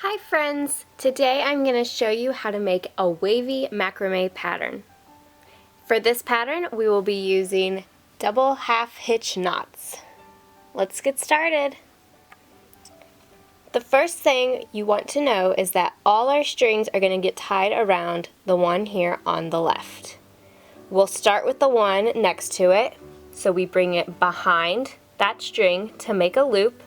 Hi friends! Today I'm going to show you how to make a wavy macrame pattern. For this pattern we will be using double half hitch knots. Let's get started. The first thing you want to know is that all our strings are going to get tied around the one here on the left. We'll start with the one next to it, so we bring it behind that string to make a loop.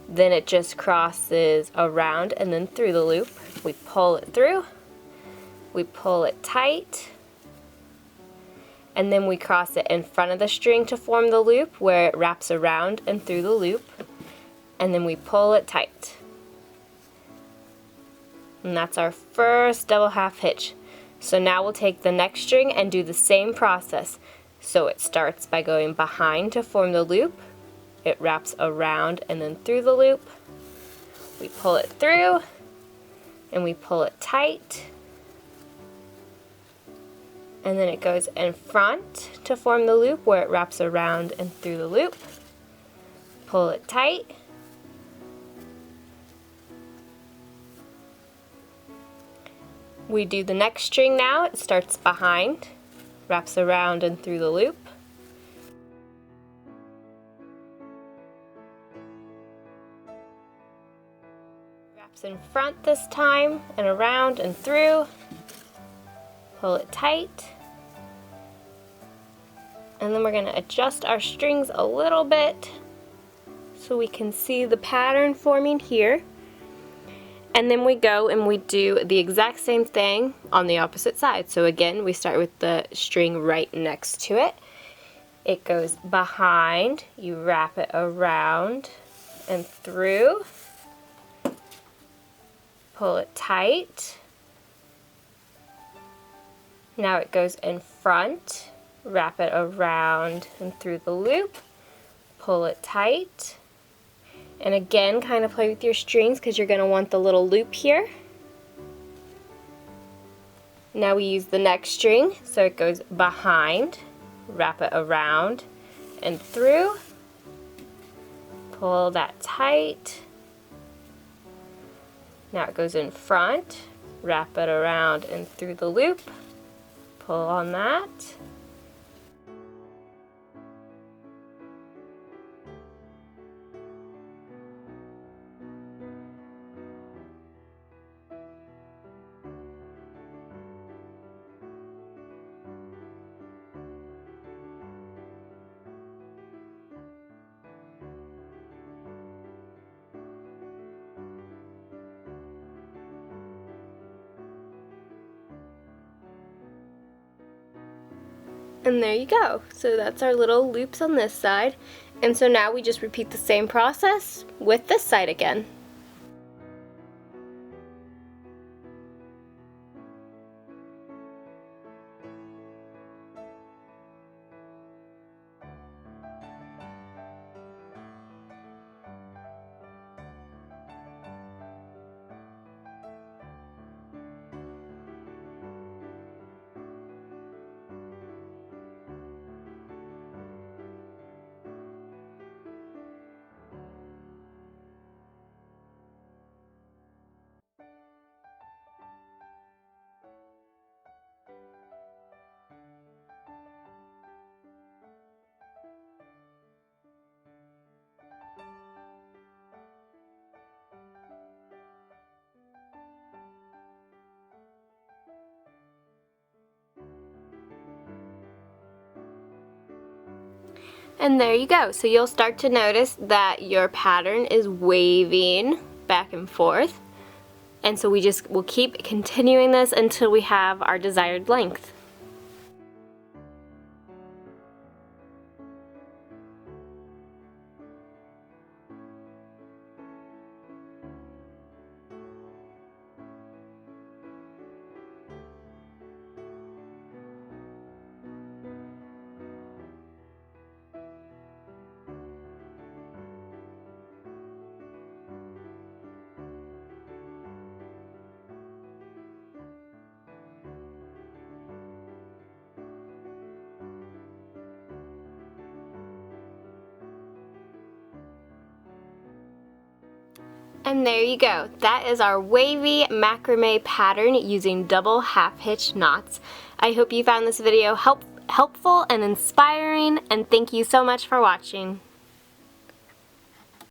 Then it just crosses around and then through the loop. We pull it through, we pull it tight, and then we cross it in front of the string to form the loop where it wraps around and through the loop, and then we pull it tight. And that's our first double half hitch. So now we'll take the next string and do the same process. So it starts by going behind to form the loop. It wraps around and then through the loop. We pull it through and we pull it tight. And then it goes in front to form the loop where it wraps around and through the loop. Pull it tight. We do the next string now. It starts behind, wraps around and through the loop. Wraps in front this time and around and through. Pull it tight. And then we're going to adjust our strings a little bit so we can see the pattern forming here. And then we go and we do the exact same thing on the opposite side. So again, we start with the string right next to it. It goes behind, you wrap it around and through. Pull it tight. Now it goes in front, wrap it around and through the loop. Pull it tight. And again, kind of play with your strings because you're going to want the little loop here. Now we use the next string, so it goes behind, wrap it around and through. Pull that tight. Now it goes in front, wrap it around and through the loop. Pull on that. And there you go. So that's our little loops on this side. And so now we just repeat the same process with this side again. And there you go. So you'll start to notice that your pattern is waving back and forth. And so we'll keep continuing this until we have our desired length. And there you go. That is our wavy macrame pattern using double half hitch knots. I hope you found this video helpful and inspiring, and thank you so much for watching.